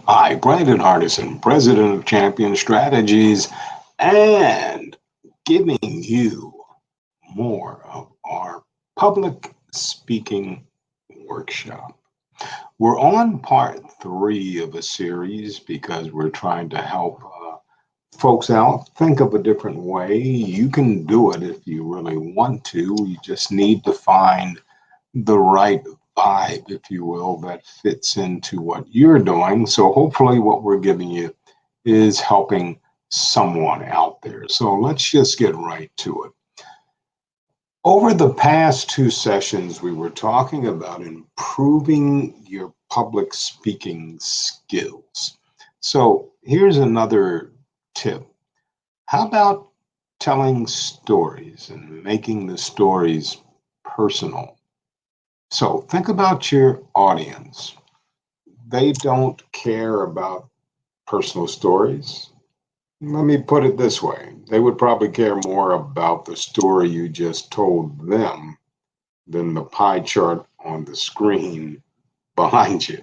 I, Brandon Hardison, President of Champion Strategies, and giving you more of our public speaking workshop. We're on part three of a series because we're trying to help folks out think of a different way. You can do it if you really want to. You just need to find the right vibe, if you will, that fits into what you're doing. So hopefully, what we're giving you is helping someone out there. So let's just get right to it. Over the past two sessions, we were talking about improving your public speaking skills. So here's another tip. How about telling stories and making the stories personal? So think about your audience. They don't care about personal stories. Let me put it this way. They would probably care more about the story you just told them than the pie chart on the screen behind you.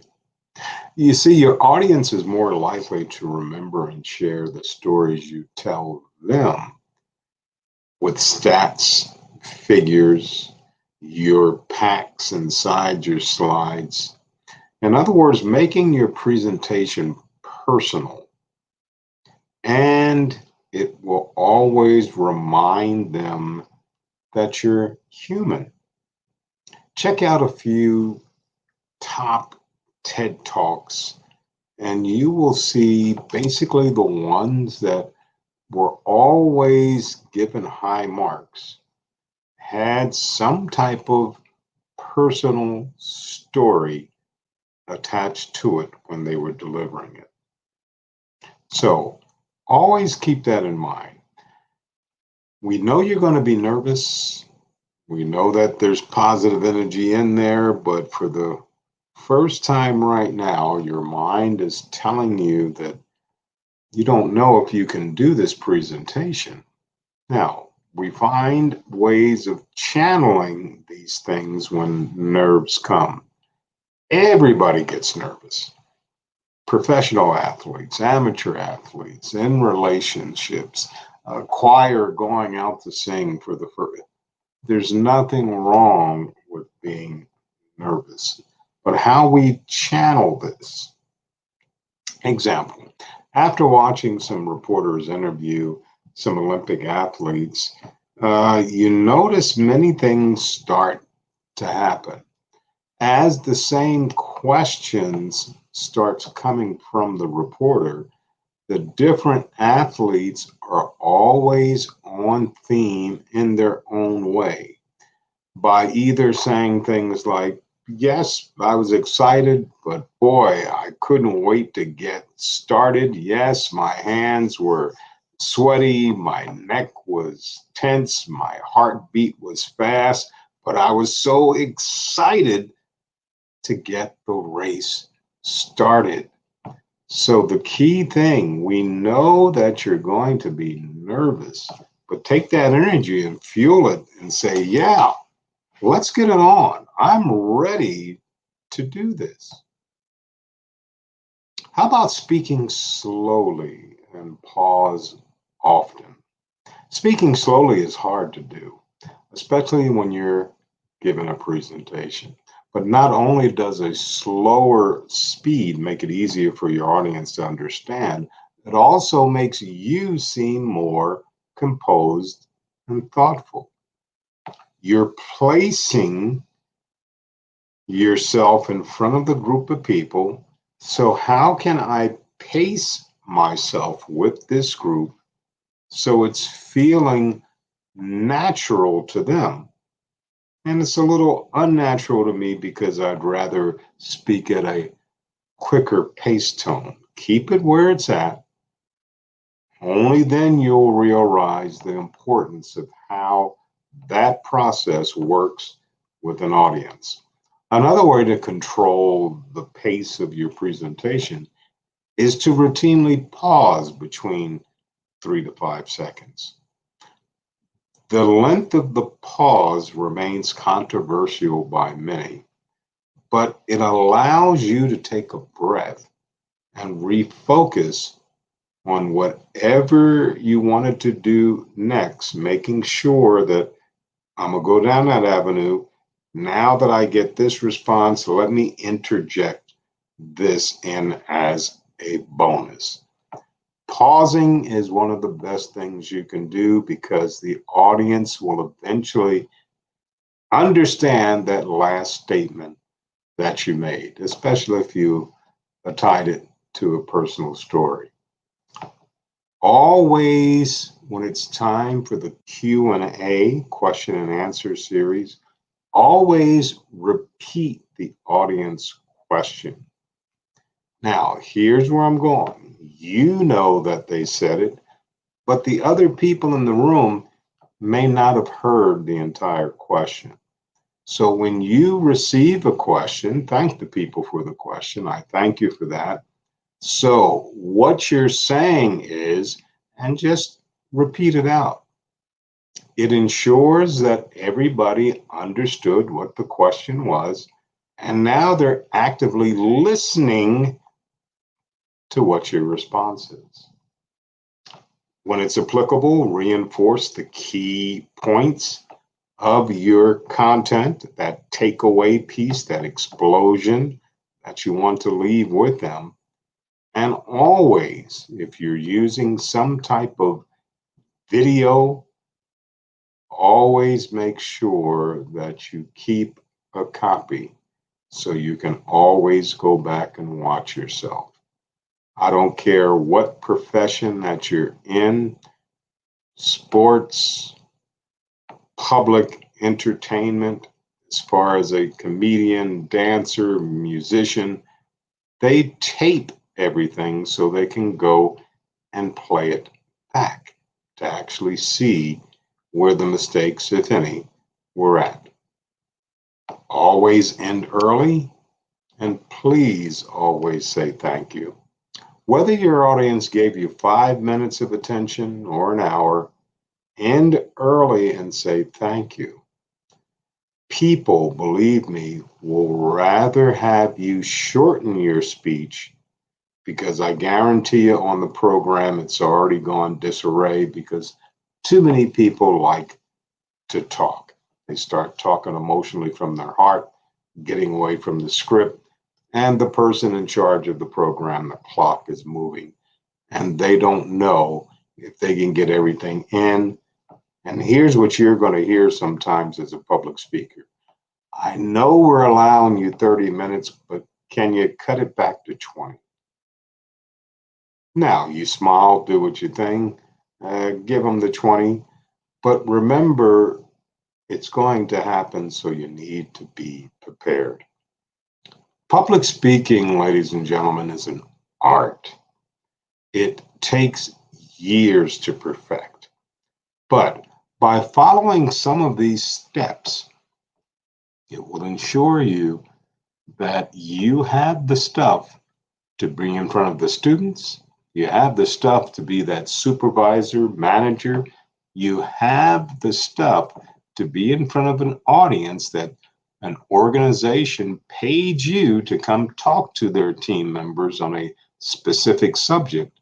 You see, your audience is more likely to remember and share the stories you tell them with stats, figures, your packs inside your slides. In other words, making your presentation personal, and it will always remind them that you're human. Check out a few top TED Talks, and you will see basically the ones that were always given high marks had some type of personal story attached to it when they were delivering it. So always keep that in mind. We know you're going to be nervous. We know that there's positive energy in there, but for the first time right now, your mind is telling you that you don't know if you can do this presentation. Now, we find ways of channeling these things when nerves come. Everybody gets nervous. Professional athletes, amateur athletes, in relationships, a choir going out to sing for the first. There's nothing wrong with being nervous, but how we channel this. Example, after watching some reporters interview some Olympic athletes, you notice many things start to happen. As the same questions starts coming from the reporter, the different athletes are always on theme in their own way by either saying things like, yes, I was excited, but boy, I couldn't wait to get started. Yes, my hands were sweaty, my neck was tense, my heartbeat was fast, but I was so excited to get the race started. So, the key thing, we know that you're going to be nervous, but take that energy and fuel it and say, yeah, let's get it on. I'm ready to do this. How about speaking slowly and pause often? Speaking slowly is hard to do, especially when you're giving a presentation. But not only does a slower speed make it easier for your audience to understand, it also makes you seem more composed and thoughtful. You're placing yourself in front of the group of people. So, how can I pace myself with this group so it's feeling natural to them? And it's a little unnatural to me because I'd rather speak at a quicker pace tone. Keep it where it's at. Only then you'll realize the importance of how that process works with an audience. Another way to control the pace of your presentation is to routinely pause between 3 to 5 seconds. The length of the pause remains controversial by many, but it allows you to take a breath and refocus on whatever you wanted to do next, making sure that I'm going to go down that avenue. Now that I get this response, let me interject this in as a bonus. Pausing is one of the best things you can do because the audience will eventually understand that last statement that you made, especially if you tied it to a personal story. Always, when it's time for the Q&A, question and answer series, always repeat the audience question. Now, here's where I'm going. You know that they said it, but the other people in the room may not have heard the entire question. So when you receive a question, thank the people for the question. I thank you for that. So what you're saying is, and just repeat it out. It ensures that everybody understood what the question was, and now they're actively listening to what your response is. When it's applicable, reinforce the key points of your content, that takeaway piece, that explosion that you want to leave with them. And always, if you're using some type of video, always make sure that you keep a copy so you can always go back and watch yourself. I don't care what profession that you're in, sports, public entertainment, as far as a comedian, dancer, musician, they tape everything so they can go and play it back to actually see where the mistakes, if any, were at. Always end early, and please always say thank you. Whether your audience gave you 5 minutes of attention or an hour, end early and say thank you. People, believe me, will rather have you shorten your speech, because I guarantee you on the program it's already gone disarray because too many people like to talk. They start talking emotionally from their heart, getting away from the script, and the person in charge of the program, the clock is moving, and they don't know if they can get everything in. And here's what you're going to hear sometimes as a public speaker. I know we're allowing you 30 minutes, but can you cut it back to 20? Now, you smile, do what you think, give them the 20, but remember, it's going to happen, so you need to be prepared. Public speaking, ladies and gentlemen, is an art. It takes years to perfect. But by following some of these steps, it will ensure you that you have the stuff to bring in front of the students. You have the stuff to be that supervisor, manager. You have the stuff to be in front of an audience that an organization paid you to come talk to their team members on a specific subject,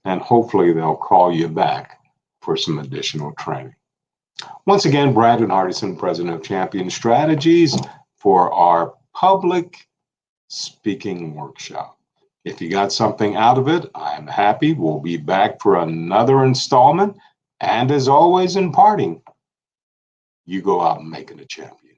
and hopefully they'll call you back for some additional training. Once again, Brandon Hardison, President of Champion Strategies, for our public speaking workshop. If you got something out of it, I'm happy. We'll be back for another installment. And as always, in parting, you go out and make it a champion.